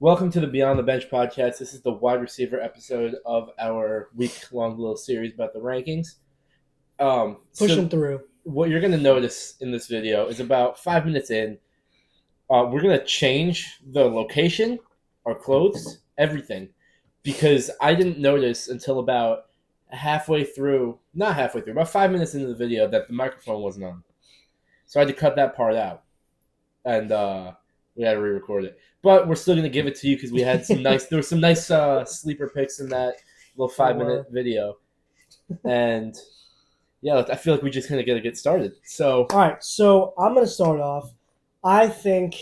Welcome to the Beyond the Bench podcast. This is the wide receiver episode of our week-long little series about the rankings. Push them through. What you're going to notice in this video is about 5 minutes in, we're going to change the location, our clothes, everything, because I didn't notice until about about 5 minutes into the video that the microphone wasn't on. So I had to cut that part out, and we had to re-record it. But we're still going to give it to you because we had there were some nice sleeper picks in that little 5-minute video. And yeah, I feel like we just kind of got to get started. So, all right, so I'm going to start off. I think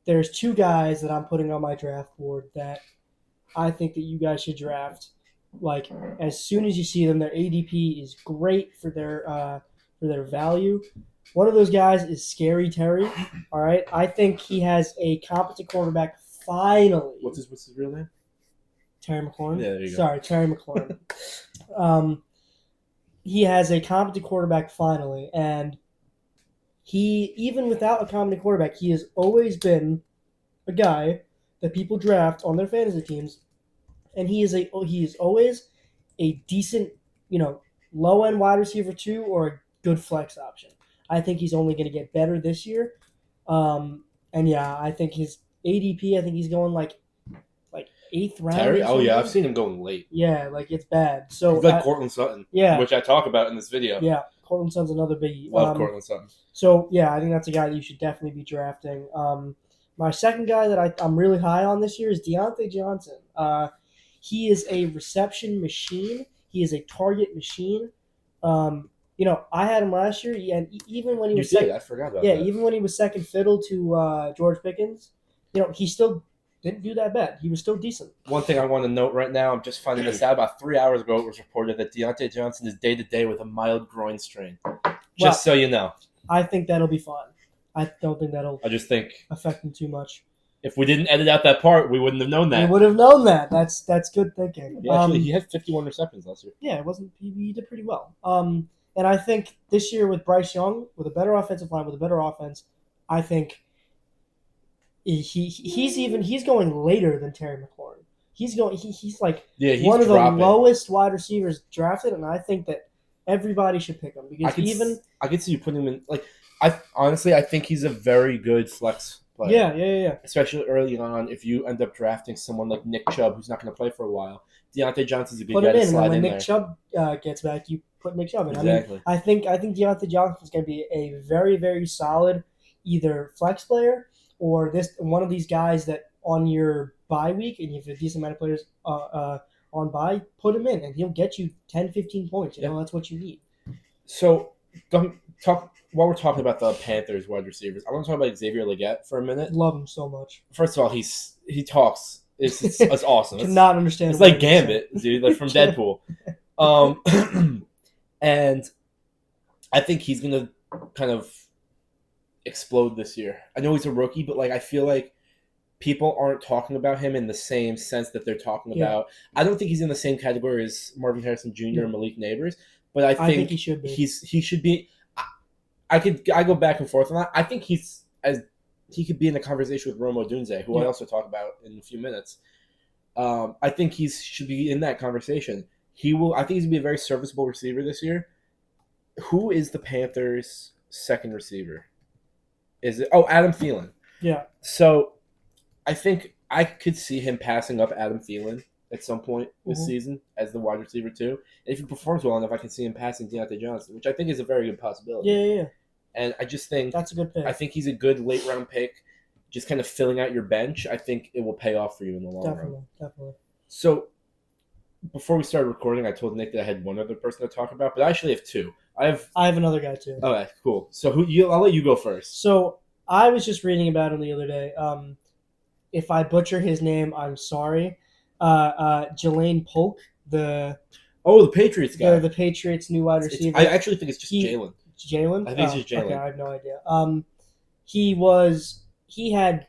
there's two guys that I'm putting on my draft board that I think that you guys should draft. Like, as soon as you see them, their ADP is great for their value. One of those guys is Scary Terry. All right, I think he has a competent quarterback. Finally, what's his real name? Terry McLaurin. Yeah, there you go. Sorry, Terry McLaurin. He has a competent quarterback finally, and he, even without a competent quarterback, he has always been a guy that people draft on their fantasy teams, and he is always a decent, low end wide receiver 2 or a good flex option. I think he's only going to get better this year. And yeah, I think his ADP, I think he's going like 8th round. Terry? Oh, yeah, I've seen him going late. Yeah, like it's bad. So he's like Courtland Sutton, which I talk about in this video. Yeah, Courtland Sutton's another biggie. Love Courtland Sutton. So yeah, I think that's a guy that you should definitely be drafting. My second guy that I'm really high on this year is Diontae Johnson. He is a reception machine. He is a target machine. I had him last year, and even when he was I forgot about that. Yeah, even when he was second fiddle to George Pickens, he still didn't do that bad. He was still decent. One thing I want to note right now, I'm just finding this out. About 3 hours ago, it was reported that Diontae Johnson is day-to-day with a mild groin strain. Just so you know. I think that'll be fine. I don't think that'll affect him too much. If we didn't edit out that part, we wouldn't have known that. We would have known that. That's good thinking. He had 51 receptions last year. Yeah, he did pretty well. And I think this year with Bryce Young, with a better offensive line, with a better offense, I think he's going later than Terry McLaurin. He's like one of the lowest wide receivers drafted, and I think that everybody should pick him because I could see you putting him in. Like, I think he's a very good flex player. Yeah. Especially early on, if you end up drafting someone like Nick Chubb, who's not going to play for a while, Diontae Johnson's a good guy to slide in there. When Nick Chubb gets back, you put Nick Chubb in. Exactly. I think Diontae Johnson is going to be a very, very solid either flex player or one of these guys that on your bye week, and you have a decent amount of players on bye, put him in, and he'll get you 10, 15 points. That's what you need. So, while we're talking about the Panthers wide receivers, I want to talk about Xavier Legette for a minute. Love him so much. First of all, he talks. It's awesome. Cannot understand. It's like Gambit, dude, like from Deadpool. And I think he's gonna kind of explode this year. I know he's a rookie, but I feel like people aren't talking about him in the same sense that they're talking about. I don't think he's in the same category as Marvin Harrison Jr. and Malik Nabers, but I think he should be. He should be. I go back and forth on that. I think he could be in a conversation with Rome Odunze, who I also talk about in a few minutes. I think he should be in that conversation. I think he's gonna be a very serviceable receiver this year. Who is the Panthers' second receiver? Is it Adam Thielen? Yeah. So I think I could see him passing up Adam Thielen at some point this season as the wide receiver too. And if he performs well enough, I can see him passing Diontae Johnson, which I think is a very good possibility. Yeah. And I just think that's a good pick. I think he's a good late round pick. Just kind of filling out your bench, I think it will pay off for you in the long run. Definitely. So before we started recording, I told Nick that I had one other person to talk about, but I actually have two. I have another guy too. Okay, cool. So I'll let you go first. So I was just reading about him the other day. If I butcher his name, I'm sorry. Jelane Polk, the Patriots guy. The Patriots' new wide receiver. I actually think it's just Jalen. Jalen? I think it's just Jalen. Okay, I have no idea. He had,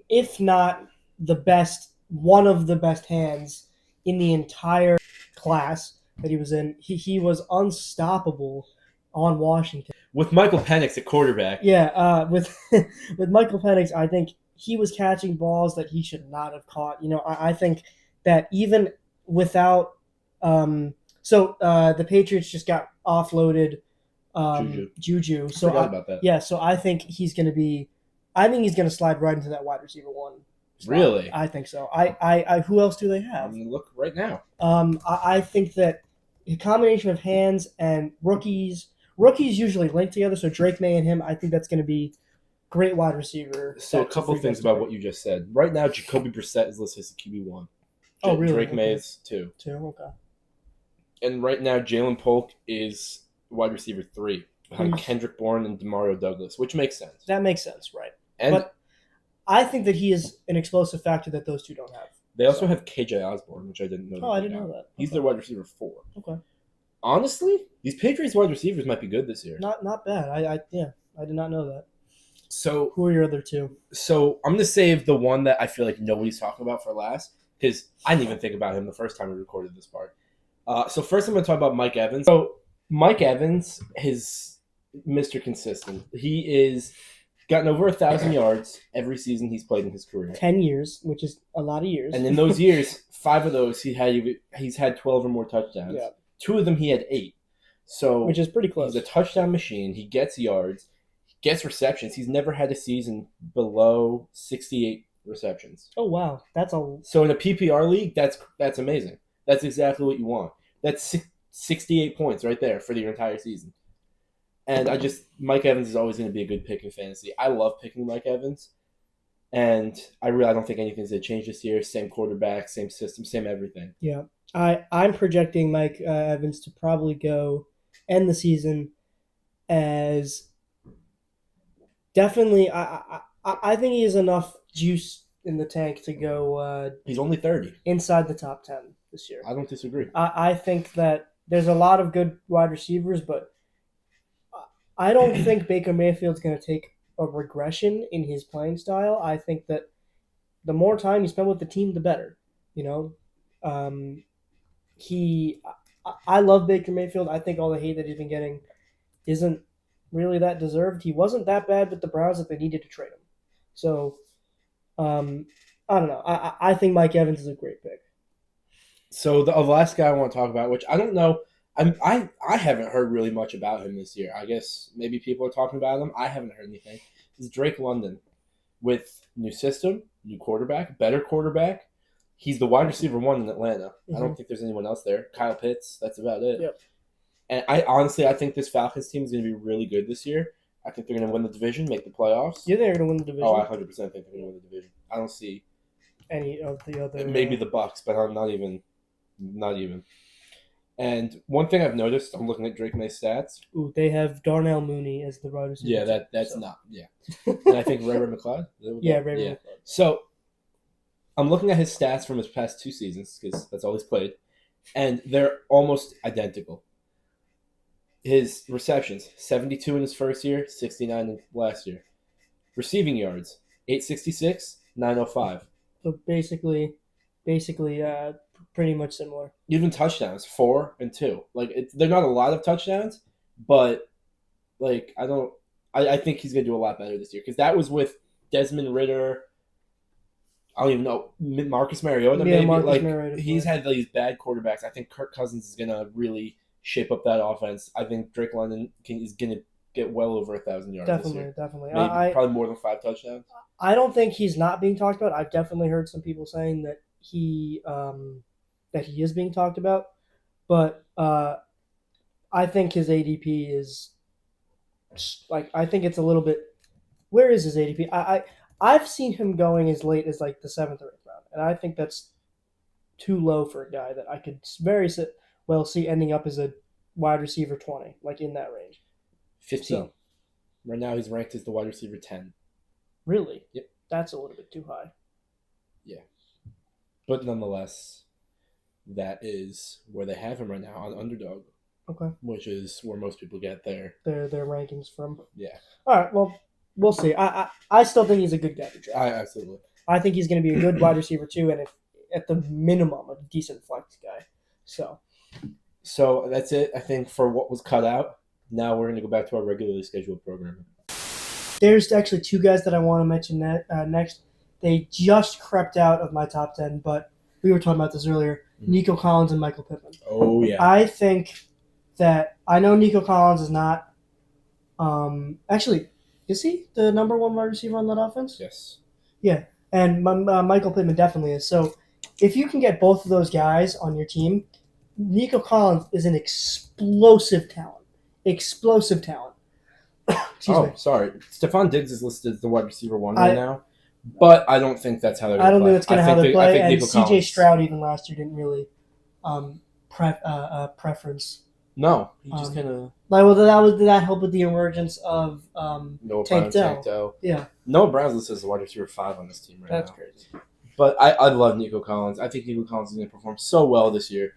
if not the best, one of the best hands in the entire class that he was in. He was unstoppable on Washington. With Michael Penix at quarterback. Yeah, with Michael Penix, I think he was catching balls that he should not have caught. I think that even without the Patriots just got offloaded Juju. I forgot about that. Yeah, so I think he's going to slide right into that wide receiver one spot. Really? I think so. I who else do they have? I'm gonna look right now. I think that a combination of hands and rookies usually link together. So Drake May and him, I think that's going to be great wide receiver. So a couple things about what you just said. Right now, Jacoby Brissett is listed as a QB1. Oh, really? Drake May is 2. 2, okay. And right now, Jalen Polk is wide receiver 3 behind Kendrick Bourne and Demario Douglas, which makes sense. That makes sense, right? And but I think that he is an explosive factor that those two don't have. They also have KJ Osborne, which I didn't know. I didn't know that. He's their wide receiver 4. Okay. Honestly, these Patriots wide receivers might be good this year. Not bad. I did not know that. So who are your other two? So I'm gonna save the one that I feel like nobody's talking about for last because I didn't even think about him the first time we recorded this part. So first I'm gonna talk about Mike Evans. So Mike Evans is Mr. Consistent. He is gotten over 1,000 yards every season he's played in his career. 10 years, which is a lot of years. And in those years, 5 of those he's had 12 or more touchdowns. Yeah. 2 of them he had 8. So which is pretty close. He's a touchdown machine. He gets yards. He gets receptions. He's never had a season below 68 receptions. Oh wow, So in a PPR league, that's amazing. That's exactly what you want. That's 68 points right there for your entire season. And Mike Evans is always going to be a good pick in fantasy. I love picking Mike Evans. And I don't think anything's going to change this year. Same quarterback, same system, same everything. Yeah. I'm projecting Mike Evans to probably end the season as definitely. I think he has enough juice in the tank to go. He's only 30. Inside the top 10 this year. I don't disagree. I think that there's a lot of good wide receivers, but I don't think Baker Mayfield's going to take a regression in his playing style. I think that the more time you spend with the team, the better. I love Baker Mayfield. I think all the hate that he's been getting isn't really that deserved. He wasn't that bad with the Browns that they needed to trade him. So, I don't know. I think Mike Evans is a great pick. So the last guy I want to talk about, which I don't know, I haven't heard really much about him this year. I guess maybe people are talking about him. I haven't heard anything. Is Drake London with new system, new quarterback, better quarterback. He's the wide receiver 1 in Atlanta. Mm-hmm. I don't think there's anyone else there. Kyle Pitts, that's about it. Yep. And I think this Falcons team is going to be really good this year. I think they're going to win the division, make the playoffs. Yeah, they're going to win the division. Oh, I 100% think they're going to win the division. I don't see any of the other. Maybe the Bucks, but I'm not even. And one thing I've noticed, I'm looking at Drake May's stats. Ooh, they have Darnell Mooney as the wide receiver. Yeah, that's not. Yeah, and I think Ray McCloud. Yeah, Ray McCloud. So I'm looking at his stats from his past 2 seasons because that's all he's played, and they're almost identical. His receptions, 72 in his first year, 69 in last year. Receiving yards, 866, 905. So basically, pretty much similar. Even touchdowns, 4 and 2. They're not a lot of touchdowns, but I think he's gonna do a lot better this year because that was with Desmond Ridder. I don't even know Marcus Mariota. Yeah, maybe Marcus Mariota. He's had these bad quarterbacks. I think Kirk Cousins is gonna really shape up that offense. I think Drake London is gonna get well over 1,000 yards. Definitely. Maybe probably more than 5 touchdowns. I don't think he's not being talked about. I've definitely heard some people saying that he is being talked about, but I think his ADP is I think it's a little bit. Where is his ADP? I've seen him going as late as the 7th or 8th round, and I think that's too low for a guy that I could very well see ending up as a wide receiver 20, in that range. 15. So, right now he's ranked as the wide receiver 10. Really? Yep. That's a little bit too high. Yeah. But nonetheless, that is where they have him right now on Underdog. Okay. Which is where most people get their rankings from. Yeah. All right. Well, we'll see. I still think he's a good guy to draft. Absolutely. I think he's going to be a good wide receiver too, and at the minimum, a decent flex guy. So that's it. I think for what was cut out. Now we're going to go back to our regularly scheduled programming. There's actually 2 guys that I want to mention next. they just crept out of my top 10, but we were talking about this earlier. Nico Collins and Michael Pittman. Oh, yeah. I think that I know Nico Collins is not. Actually, is he the number one wide receiver on that offense? Yes. Yeah, and Michael Pittman definitely is. So if you can get both of those guys on your team, Nico Collins is an explosive talent. Excuse me. Sorry. Stephon Diggs is listed as the wide receiver 1 right now, but I don't think that's how they're going to play. I don't think that's going to how they play. I think And Nico C.J. Collins. Stroud even last year didn't really preference. No, he just kind of. Did that help with the emergence of Noah Tank Brown, Dell? Yeah, Noah Brown's listed as the wide receiver 5 on this team right that's now. crazy. But I love Nico Collins. I think Nico Collins is going to perform so well this year.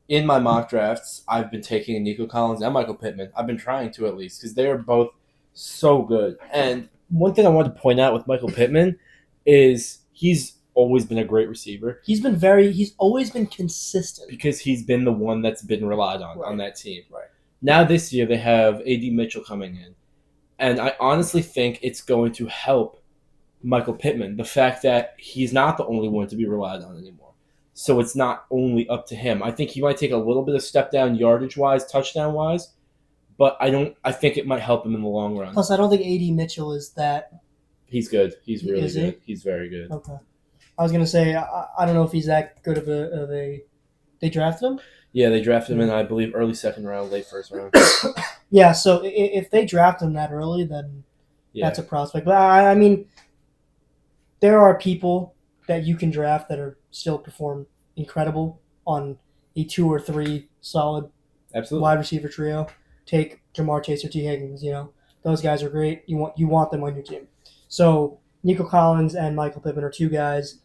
In my mock drafts, I've been taking Nico Collins and Michael Pittman. I've been trying to at least because they are both so good. And one thing I wanted to point out with Michael Pittman is he's always been a great receiver. He's always been consistent because he's been the one that's been relied on that team. Right. Now this year they have A.D. Mitchell coming in. And I honestly think it's going to help Michael Pittman, the fact that he's not the only one to be relied on anymore. So it's not only up to him. I think he might take a little bit of step down yardage-wise, touchdown-wise, but I think it might help him in the long run. Plus, I don't think A.D. Mitchell is that. He's good. He's really Is he? good. He's very good. Okay. I was gonna say I don't know if he's that good of a. They drafted him. Yeah, they drafted him in, I believe, early second round, late first round. Yeah, so if they draft him that early, then that's a prospect. But I mean, there are people that you can draft that are still perform incredible on a 2 or 3 solid wide receiver trio. Take Jamar Chase or T. Higgins. Those guys are great. You want them on your team. So Nico Collins and Michael Pittman are 2 guys.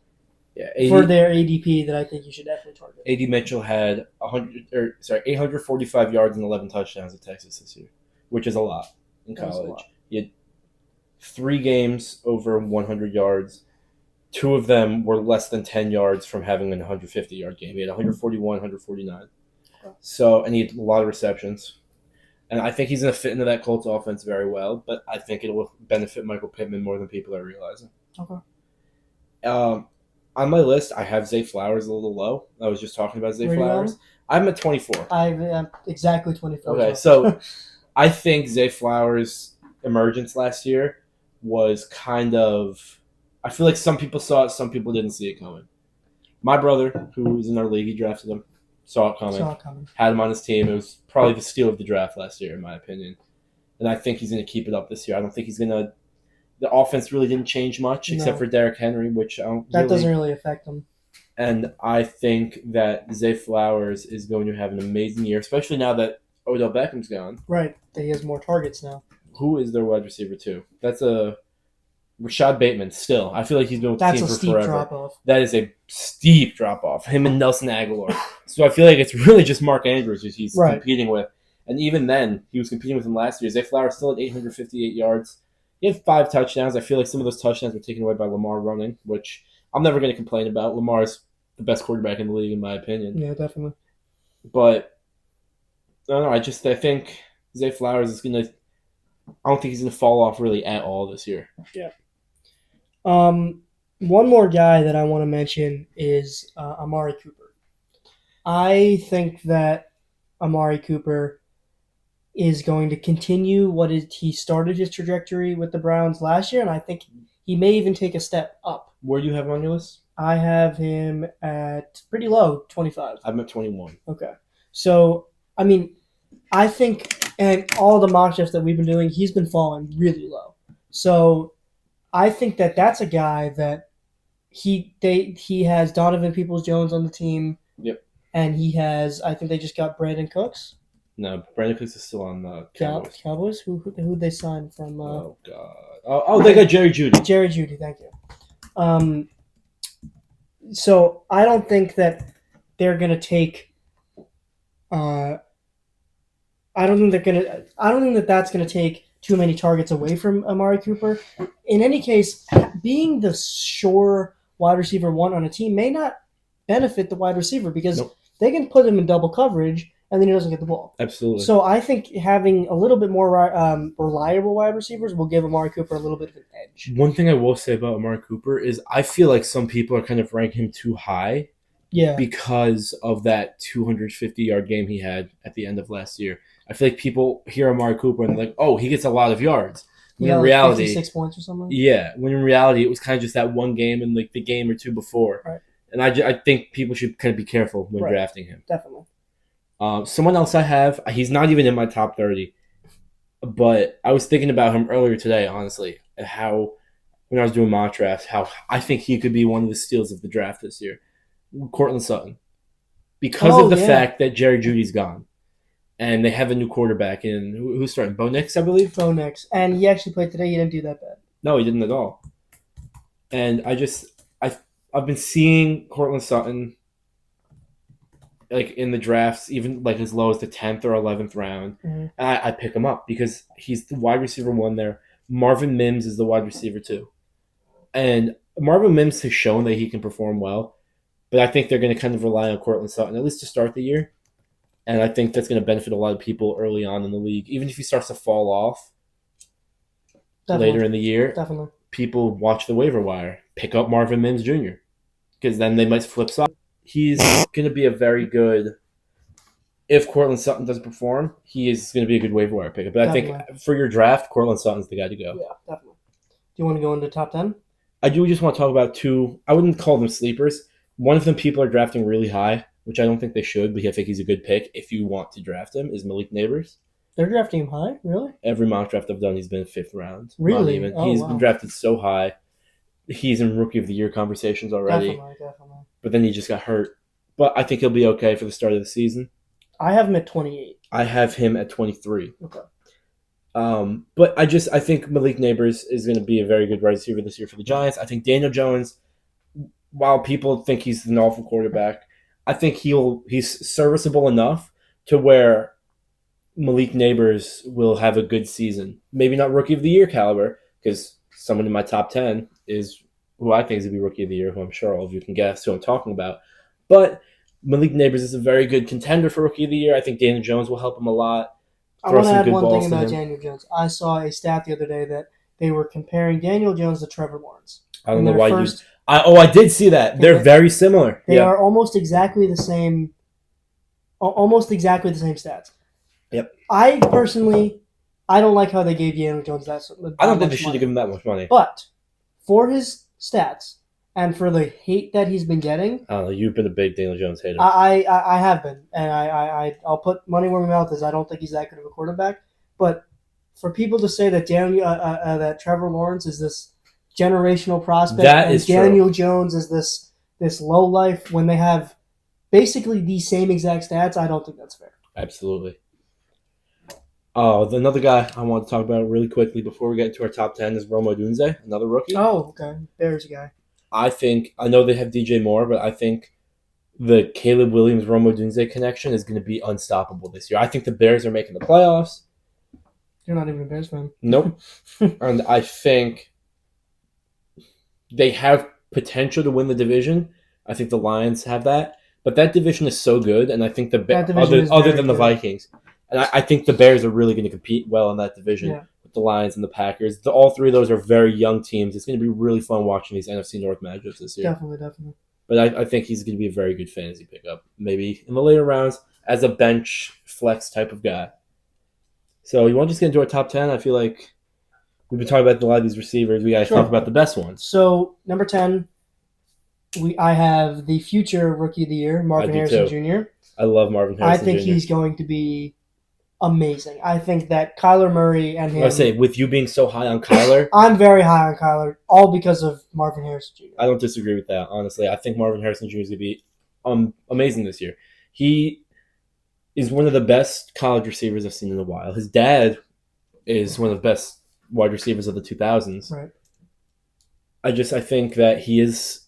Yeah, for their ADP that I think you should definitely target. A.D. Mitchell had 845 yards and 11 touchdowns at Texas this year, which is a lot in college. He had 3 games over 100 yards. 2 of them were less than 10 yards from having a 150-yard game. He had 141, 149. So, and he had a lot of receptions. And I think he's going to fit into that Colts offense very well, but I think it will benefit Michael Pittman more than people are realizing. Okay. On my list, I have Zay Flowers a little low. I was just talking about Zay Flowers. I'm at 24. I'm exactly 24. Okay, so I think Zay Flowers' emergence last year was kind of... I feel like some people saw it, some people didn't see it coming. My brother, who was in our league, he drafted him, saw it coming, had him on his team. It was probably the steal of the draft last year, in my opinion. And I think he's going to keep it up this year. I don't think he's going to... The offense really didn't change much except for Derrick Henry, which doesn't really affect him. And I think that Zay Flowers is going to have an amazing year, especially now that Odell Beckham's gone. Right, that he has more targets now. Who is their wide receiver too? That's a Rashad Bateman. Still, I feel like he's been with the team for forever. Drop-off. That is a steep drop off. Him and Nelson Aguilar. So I feel like it's really just Mark Andrews who he's competing with. And even then, he was competing with him last year. Zay Flowers still at 858 yards. He had 5 touchdowns. I feel like some of those touchdowns were taken away by Lamar running, which I'm never going to complain about. Lamar's the best quarterback in the league, in my opinion. Yeah, definitely. But I don't know. I think Zay Flowers is going to. I don't think he's going to fall off really at all this year. Yeah. One more guy that I want to mention is Amari Cooper. I think that Amari Cooper is going to continue he started his trajectory with the Browns last year, and I think he may even take a step up. Where do you have him on your list? I have him at pretty low, 25. I'm at 21. Okay. So, I mean, I think, and all the mock drafts that we've been doing, he's been falling really low. So, I think that that's a guy that he has Donovan Peoples-Jones on the team. Yep. And he has, I think they just got Brandon Cooks. No, Brandon Cooks is still on the Cowboys. Cowboys? Who they signed from? Oh, God. Oh, they got Jerry Jeudy. Jerry Jeudy, thank you. So I don't think that they're going to take I don't think that that's going to take too many targets away from Amari Cooper. In any case, being the sure wide receiver 1 on a team may not benefit the wide receiver because they can put him in double coverage and then he doesn't get the ball. Absolutely. So I think having a little bit more reliable wide receivers will give Amari Cooper a little bit of an edge. One thing I will say about Amari Cooper is I feel like some people are kind of ranking him too high Yeah, because of that 250-yard game he had at the end of last year. I feel like people hear Amari Cooper and they're like, oh, he gets a lot of yards. When in like reality, 56 points or something. yeah, when in reality it was kind of just that one game and like the game or two before. Right. And I think people should kind of be careful when Right. drafting him. Definitely. Someone else I have, he's not even in my top 30, but I was thinking about him earlier today, honestly, and how when I was doing mock drafts, how I think he could be one of the steals of the draft this year. Cortland Sutton. Because of the fact that Jerry Judy's gone. And they have a new quarterback in who's starting? Bo Nix, I believe? Bo Nix. And he actually played today. He didn't do that bad. No, he didn't at all. And I've been seeing Cortland Sutton like in the drafts, even like as low as the 10th or 11th round. Mm-hmm. And I pick him up because he's the wide receiver one there. Marvin Mims is the wide receiver two. And Marvin Mims has shown that he can perform well. But I think they're going to kind of rely on Cortland Sutton, at least to start the year. And I think that's going to benefit a lot of people early on in the league. Even if he starts to fall off later in the year, definitely, people watch the waiver wire, pick up Marvin Mims Jr. Because then they might flip sides. He's going to be a very good – if Cortland Sutton doesn't perform, he is going to be a good waiver wire pickup. But definitely. I think for your draft, Cortland Sutton's the guy to go. Yeah, definitely. Do you want to go into top 10? I do just want to talk about two – I wouldn't call them sleepers. One of them people are drafting really high, which I don't think they should, but I think he's a good pick if you want to draft him, is Malik Neighbors. They're drafting him high? Really? Every mock draft I've done, he's been 5th round. Really? He's been drafted so high. He's in Rookie of the Year conversations already. Definitely. But then he just got hurt. But I think he'll be okay for the start of the season. I have him at 28. I have him at 23. Okay. But I think Malik Neighbors is going to be a very good wide receiver this year for the Giants. I think Daniel Jones, while people think he's an awful quarterback, I think he's serviceable enough to where Malik Neighbors will have a good season. Maybe not Rookie of the Year caliber, because someone in my top 10 is who I think is going to be Rookie of the Year, who I'm sure all of you can guess who I'm talking about. But Malik Neighbors is a very good contender for Rookie of the Year. I think Daniel Jones will help him a lot. I want to add one thing about Daniel Jones. I saw a stat the other day that they were comparing Daniel Jones to Trevor Lawrence. I don't know why I did see that. They're very similar. They are almost exactly the same. Almost exactly the same stats. Yep. I personally, I don't like how they gave Daniel Jones that. I don't think they should have given him that much money. But for his stats and for the hate that he's been getting, I don't know. You've been a big Daniel Jones hater. I have been, and I'll put money where my mouth is. I don't think he's that good of a quarterback. But for people to say that that Trevor Lawrence is this generational prospect, and Daniel Jones is this low life when they have basically the same exact stats, I don't think that's fair. Absolutely. Oh, another guy I want to talk about really quickly before we get into our top 10 is Rome Odunze, another rookie. Oh, okay. Bears guy. I know they have DJ Moore, but I think the Caleb Williams-Rome Odunze connection is going to be unstoppable this year. I think the Bears are making the playoffs. You're not even a Bears fan. Nope. And I think they have potential to win the division. I think the Lions have that. But that division is so good, and I think other than the Vikings. And I think the Bears are really going to compete well in that division with the Lions and the Packers. All three of those are very young teams. It's going to be really fun watching these NFC North matchups this year. Definitely. But I think he's going to be a very good fantasy pickup. Maybe in the later rounds as a bench flex type of guy. So you want to just get into our top 10? I feel like we've been talking about a lot of these receivers. We got to talk about the best ones. So number 10, I have the future Rookie of the Year, Marvin Harrison Jr. I love Marvin Harrison Jr. I think he's going to be amazing. I think that Kyler Murray and him... I say, with you being so high on Kyler... I'm very high on Kyler, all because of Marvin Harrison Jr. I don't disagree with that, honestly. I think Marvin Harrison Jr. is going to be amazing this year. He is one of the best college receivers I've seen in a while. His dad is one of the best wide receivers of the 2000s. Right. I think that he is...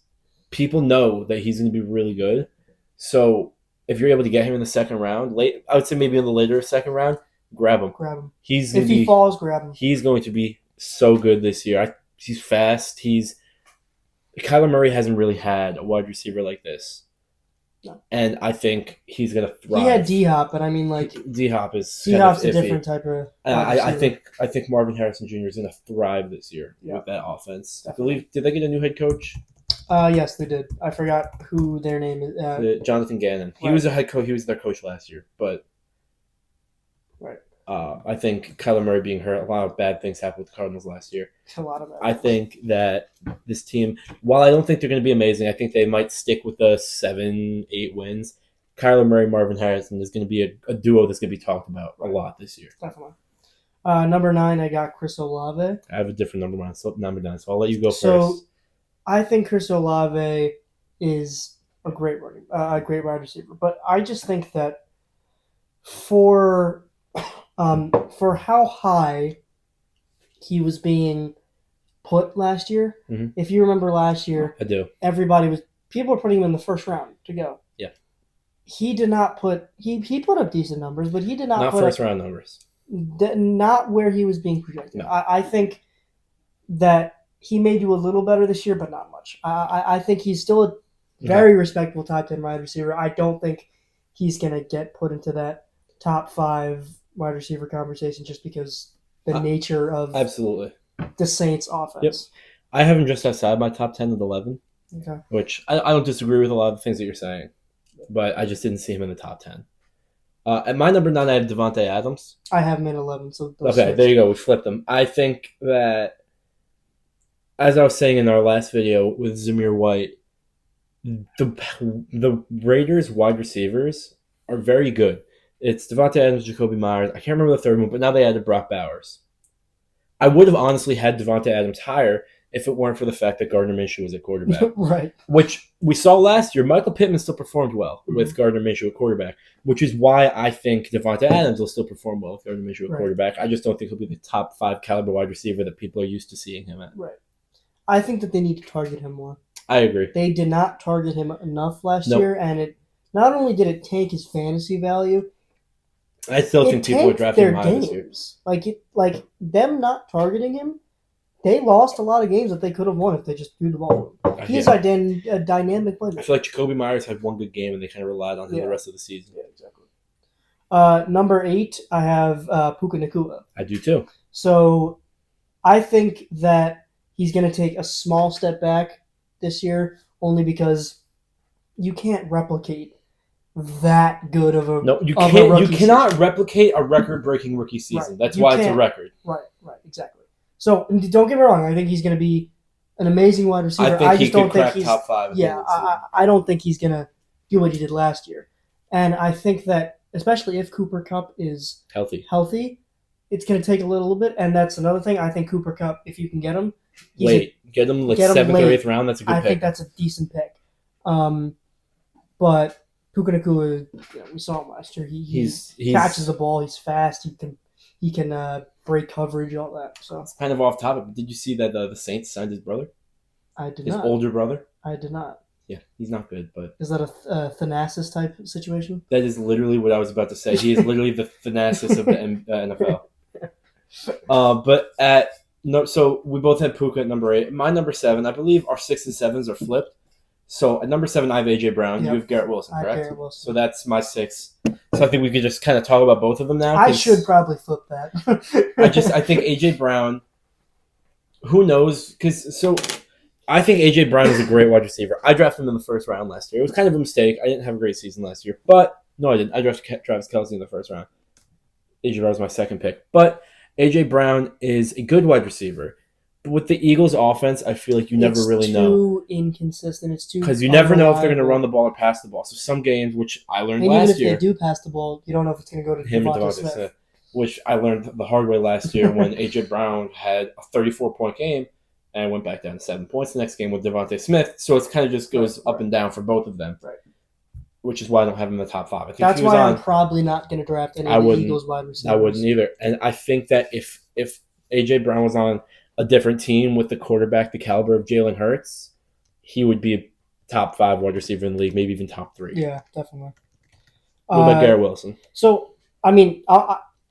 People know that he's going to be really good. So if you're able to get him in the second round, I would say maybe in the later second round, grab him. If he falls, grab him. He's going to be so good this year. He's fast. Kyler Murray hasn't really had a wide receiver like this No. And I think he's going to thrive. He had D-Hop, but I mean, like, D-Hop is D-Hop's kind a of iffy. different type of I think Marvin Harrison Jr. is going to thrive this year with that offense. Definitely. I believe, did they get a new head coach? Yes, they did. I forgot who their name is. Jonathan Gannon. He Right. was a head coach. He was their coach last year, but Right. I think Kyler Murray being hurt, a lot of bad things happened with the Cardinals last year. A lot of that. I think that this team, while I don't think they're going to be amazing, I think they might stick with the 7-8 wins. Kyler Murray, Marvin Harrison is going to be a duo that's going to be talked about a lot this year. Definitely. Number 9, I got Chris Olave. I have a different number 9, so I'll let you go So, first. I think Chris Olave is a great wide receiver, but I just think that for how high he was being put last year, Mhm. if you remember last year, I do. people were putting him in the first round to go. Yeah. He did not put he put up decent numbers, but he did not put first up, round numbers. not where he was being projected. No. I think that he may do a little better this year, but not much. I think he's still a very respectable top 10 wide receiver. I don't think he's going to get put into that top 5 wide receiver conversation just because the nature of Absolutely the Saints offense. Yep. I have him just outside my top 10 of 11, Okay. which I don't disagree with a lot of the things that you're saying, but I just didn't see him in the top 10. At my number 9, I have Devontae Adams. I have him in 11. So Okay, there you go. We flipped them. I think that, as I was saying in our last video with Zamir White, the Raiders wide receivers are very good. It's Devontae Adams, Jacoby Myers. I can't remember the third one, but now they added Brock Bowers. I would have honestly had Devontae Adams higher if it weren't for the fact that Gardner Minshew was at quarterback. Right. Which we saw last year. Michael Pittman still performed well with Gardner Minshew at quarterback, which is why I think Devontae Adams will still perform well with Gardner Minshew at quarterback. I just don't think he'll be the top 5 caliber wide receiver that people are used to seeing him at. Right. I think that they need to target him more. I agree. They did not target him enough last year, and it not only did it tank his fantasy value, I still think people are drafting him high this year. Like them not targeting him, they lost a lot of games that they could have won if they just threw the ball. He's a dynamic player. I feel like Jacoby Myers had one good game, and they kind of relied on him the rest of the season. Yeah, exactly. Number 8, I have Puka Nacua. I do too. So I think that he's going to take a small step back this year, only because you can't replicate that good of a you can't. You cannot replicate a record-breaking rookie season. Right. That's why it's a record. Right, exactly. So don't get me wrong. I think he's going to be an amazing wide receiver. I just don't think he's top 5. Yeah, I don't think he's going to do what he did last year. And I think that especially if Cooper Kupp is healthy, it's going to take a little bit. And that's another thing. I think Cooper Kupp, if you can get him, get him like 7th or 8th round. That's a good pick. I think that's a decent pick. But Puka Nacua, we saw him last year. He catches the ball. He's fast. He can break coverage, all that. So it's kind of off topic. But did you see that the Saints signed his brother? I did not. His older brother. I did not. Yeah, he's not good, but is that a Thanasis type situation? That is literally what I was about to say. He is literally the Thanasis of the NFL. So we both had Puka at number 8. My number 7, I believe our 6 and 7s are flipped. So at number 7, I have AJ Brown. Yep. You have Garrett Wilson, correct? Garrett Wilson. So that's my 6. So I think we could just kind of talk about both of them now. I should probably flip that. I think AJ Brown. Who knows? I think AJ Brown is a great wide receiver. I drafted him in the first round last year. It was kind of a mistake. I didn't have a great season last year, but no, I didn't. I drafted Travis Kelce in the first round. AJ Brown was my second pick, but AJ Brown is a good wide receiver. But with the Eagles' offense, I feel like you never really know. It's too inconsistent. It's too because you never know if they're going to run the ball or pass the ball. So some games, which I learned last year, even if they do pass the ball, you don't know if it's going to go to Devontae Smith. Which I learned the hard way last year when AJ Brown had a 34-point game. And went back down to 7 points the next game with Devontae Smith. So it kind of just goes up and down for both of them. Right. Which is why I don't have him in the top 5. I think that's why I'm probably not going to draft any of the Eagles wide receivers. I wouldn't either. And I think that if A.J. Brown was on a different team with the quarterback, the caliber of Jalen Hurts, he would be a top 5 wide receiver in the league, maybe even top 3. Yeah, definitely. What about Garrett Wilson? So, I mean,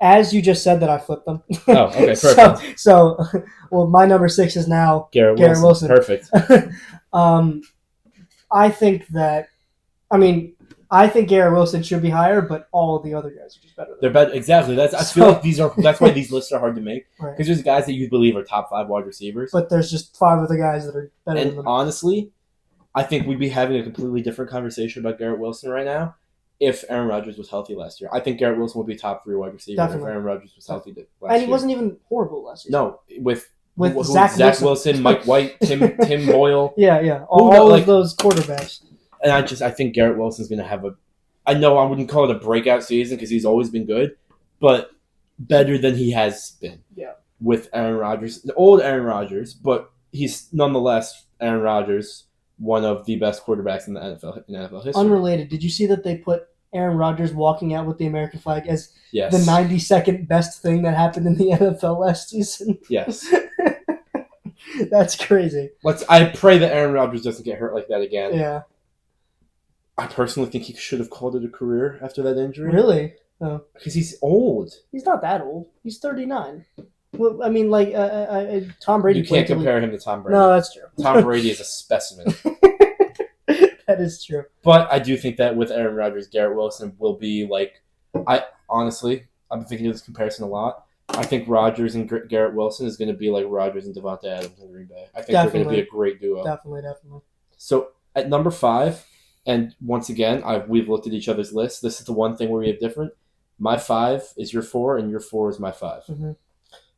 as you just said that, I flipped them. Oh, okay, perfect. So, my number 6 is now Garrett Wilson. Perfect. I think that, I think Garrett Wilson should be higher, but all the other guys are just better. They're better. Exactly. I feel like that's why these lists are hard to make. Right. Because there's guys that you believe are top 5 wide receivers. But there's just 5 other guys that are better than And them. honestly, I think we'd be having a completely different conversation about Garrett Wilson right now if Aaron Rodgers was healthy last year. I think Garrett Wilson would be top 3 wide receiver Definitely. if Aaron Rodgers was healthy last year. And he wasn't even horrible last year. No, with Zach Wilson, Mike White, Tim Boyle. Yeah. All of those quarterbacks. And I think Garrett Wilson's going to have I know I wouldn't call it a breakout season because he's always been good, but better than he has been. Yeah. With Aaron Rodgers, the old Aaron Rodgers, but he's nonetheless Aaron Rodgers, one of the best quarterbacks in the NFL history. Unrelated, did you see that they put Aaron Rodgers walking out with the American flag as Yes. the 92nd best thing that happened in the NFL last season? Yes. That's crazy. I pray that Aaron Rodgers doesn't get hurt like that again. Yeah. I personally think he should have called it a career after that injury. Really? Oh. Because he's old. He's not that old. He's 39. Well, I mean, like, Tom Brady. You can't compare him to Tom Brady. No, that's true. Tom Brady is a specimen. That is true. But I do think that with Aaron Rodgers, Garrett Wilson will be like, I've been thinking of this comparison a lot. I think Rodgers and Garrett Wilson is going to be like Rodgers and Devontae Adams in Green Bay. I think they're going to be a great duo. Definitely. So at number 5, and once again, we've looked at each other's lists. This is the one thing where we have different. My 5 is your 4, and your 4 is my 5. Mm-hmm.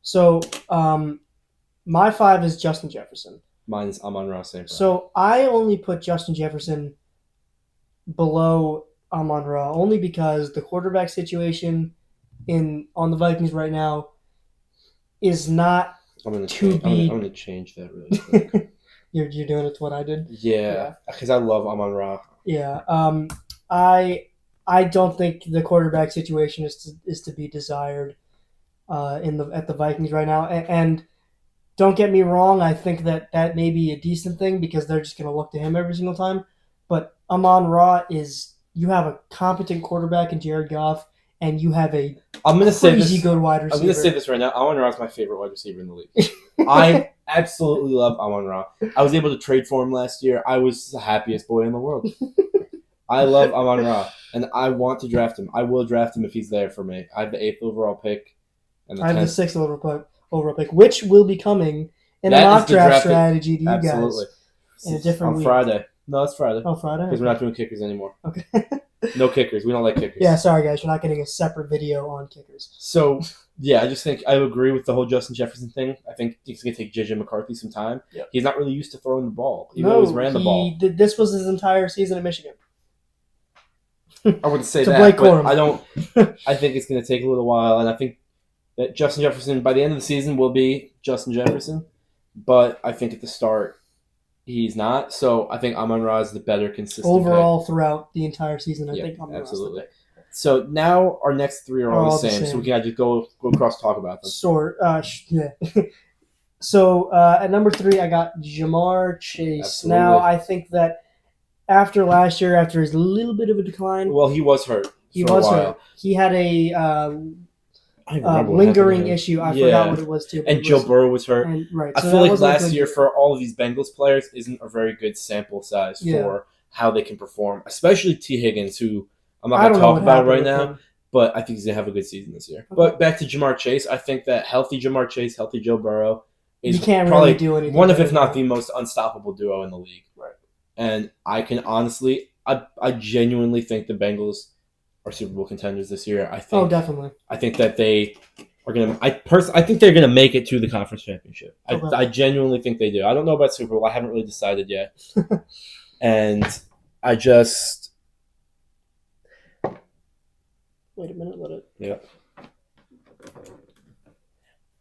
So my 5 is Justin Jefferson. Mine is Amon-Ra St. Brown. So I only put Justin Jefferson below Amon-Ra only because the quarterback situation on the Vikings right now is not I'm going to change that really quick. You're doing it to what I did? Yeah, because I love Amon-Ra. Yeah. I don't think the quarterback situation is to be desired at the Vikings right now. And don't get me wrong, I think that may be a decent thing because they're just going to look to him every single time. But Amon-Ra you have a competent quarterback in Jared Goff, and you have a crazy good wide receiver. I'm going to say this right now. Amon-Ra is my favorite wide receiver in the league. I absolutely love Amon-Ra. I was able to trade for him last year. I was the happiest boy in the world. I love Amon-Ra, and I want to draft him. I will draft him if he's there for me. I have the 8th overall pick. And I have the 6th overall pick, which will be coming in a mock draft strategy to you guys in a different week. Friday. No, it's Friday. Oh, Friday? Because we're not doing kickers anymore. Okay. No kickers. We don't like kickers. Yeah, sorry, guys. You're not getting a separate video on kickers. So, yeah, I just think I agree with the whole Justin Jefferson thing. I think it's going to take JJ McCarthy some time. Yep. He's not really used to throwing the ball. He always ran the ball. This was his entire season at Michigan. I wouldn't say that, but I think it's going to take a little while, and I think that Justin Jefferson, by the end of the season, will be Justin Jefferson. But I think at the start, he's not. So I think Amon-Ra is the better consistent overall pick. Throughout the entire season. I think Amon-Ra absolutely. So now our next 3 are all the same. So we can just go across talk about them. Yeah. So at number 3, I got Ja'Marr Chase. Absolutely. Now I think that after last year, after his little bit of a decline, well, he was hurt. He was hurt. He had a lingering issue. I forgot what it was too. And Joe Burrow was hurt. Right. I feel like last year for all of these Bengals players isn't a very good sample size for how they can perform, especially T. Higgins, who I'm not going to talk about right now, but I think he's going to have a good season this year. Okay. But back to Ja'Marr Chase, I think that healthy Ja'Marr Chase, healthy Joe Burrow is probably do anything one of, if not the most unstoppable duo in the league. Right. And I can honestly, I genuinely think the Bengals are Super Bowl contenders this year. I think. Oh, definitely. I think that they are going to. I think they're going to make it to the conference championship. Okay. I genuinely think they do. I don't know about Super Bowl. I haven't really decided yet. And I just. Wait a minute. Let it. Yeah.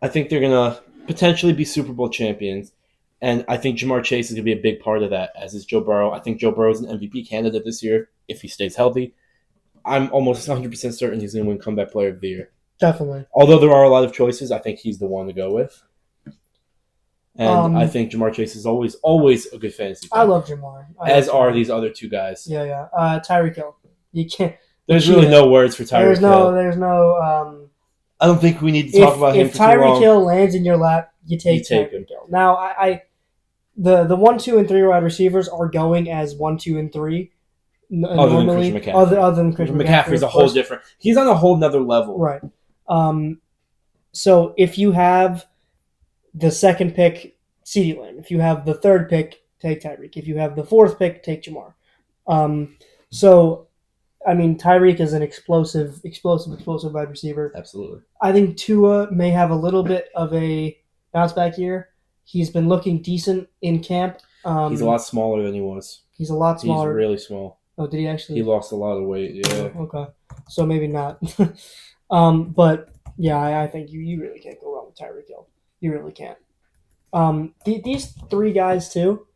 I think they're going to potentially be Super Bowl champions. And I think Ja'Marr Chase is going to be a big part of that, as is Joe Burrow. I think Joe Burrow is an MVP candidate this year if he stays healthy. I'm almost 100% certain he's going to win Comeback Player of the Year. Definitely. Although there are a lot of choices, I think he's the one to go with. And I think Ja'Marr Chase is always a good fantasy player. I love Ja'Marr. As are these other 2 guys. Yeah. Tyreek Hill. You can't. There's really no words for Tyreek Hill. There's no. I don't think we need to talk about him for too long. If Tyreek Hill lands in your lap, you take Tyreek Hill. Now, the 1, 2, and 3 wide receivers are going as 1, 2, and 3. Other than normally, Christian McCaffrey. other than Christian McCaffrey's a of whole course. different. He's on a whole nother level. Right. So if you have the second pick, CeeDee Lamb. If you have the third pick, take Tyreek. If you have the fourth pick, take Jamar. So, I mean, Tyreek is an explosive wide receiver. Absolutely. I think Tua may have a little bit of a bounce back year. He's been looking decent in camp. He's a lot smaller than he was. He's a lot smaller. He's really small. Oh, did he actually? He lost a lot of weight. Yeah. Oh, okay. So maybe not. But yeah, I think you really can't go wrong with Tyreek Hill. You really can't. These three guys too.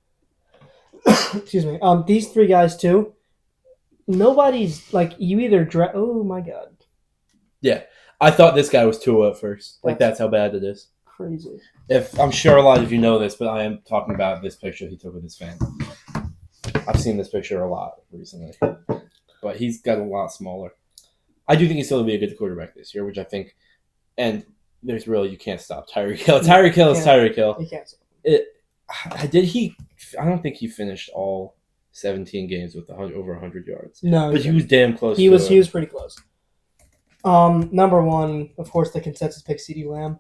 Excuse me. These three guys too. Nobody's like you either. Oh my god. Yeah, I thought this guy was Tua at first. Like that's how bad it is. Crazy. If I'm sure a lot of you know this, but I am talking about this picture he took with his family. I've seen this picture a lot recently, but he's got a lot smaller. I do think he's still going to be a good quarterback this year, which I think. And there's really you can't stop Tyreek Hill. Tyreek Hill is Tyreek Hill. You can't. Did he? I don't think he finished all 17 games with over 100 yards. No, but he was damn close. He was pretty close. Number one, of course, the consensus pick, CeeDee Lamb.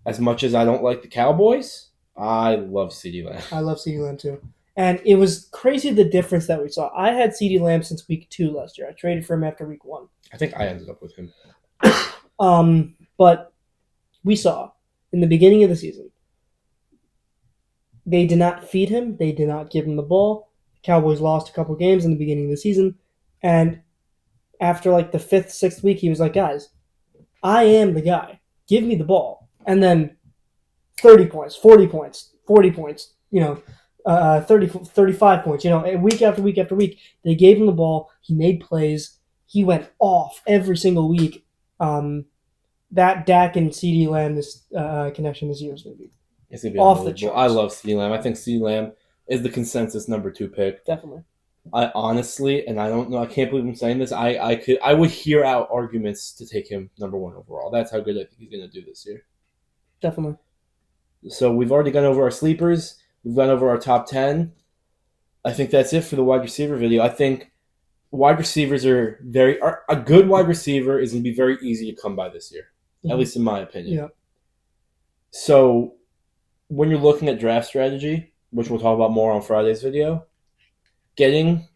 As much as I don't like the Cowboys, I love CeeDee Lamb. I love CeeDee Lamb too. And it was crazy the difference that we saw. I had CeeDee Lamb since week 2 last year. I traded for him after week 1. I think I ended up with him. But we saw in the beginning of the season, they did not feed him. They did not give him the ball. The Cowboys lost a couple games in the beginning of the season. And after like the 5th, 6th week, he was like, guys, I am the guy. Give me the ball. And then 30 points, 40 points, 40 points, 30, 35 points, week after week after week. They gave him the ball. He made plays. He went off every single week. That Dak and CeeDee Lamb connection this year is going to be It's gonna be off the unbelievable. charts. I love CeeDee Lamb. I think CeeDee Lamb is the consensus number 2 pick. Definitely. I honestly, and I don't know, I can't believe I'm saying this. I would hear out arguments to take him number 1 overall. That's how good I think he's gonna do this year. Definitely. So we've already gone over our sleepers. We've gone over our top 10. I think that's it for the wide receiver video. I think wide receivers are a good wide receiver is gonna be very easy to come by this year. Mm-hmm. At least in my opinion. Yeah. So when you're looking at draft strategy, which we'll talk about more on Friday's video, getting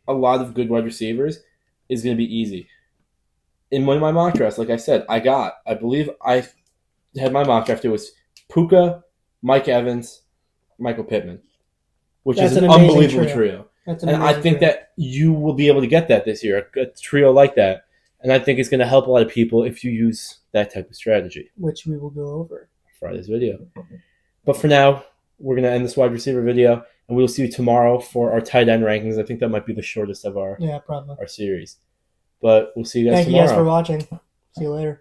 a lot of good wide receivers is going to be easy. In one of my mock drafts, like I said, I believe I had my mock draft. It was Puka, Mike Evans, Michael Pittman, which is an unbelievable trio. And I think that you will be able to get that this year, a trio like that. And I think it's going to help a lot of people if you use that type of strategy. Which we will go over Friday's video. But for now, we're going to end this wide receiver video, and we will see you tomorrow for our tight end rankings. I think that might be the shortest of our series. But we'll see you guys tomorrow. Thank you guys for watching. See you later.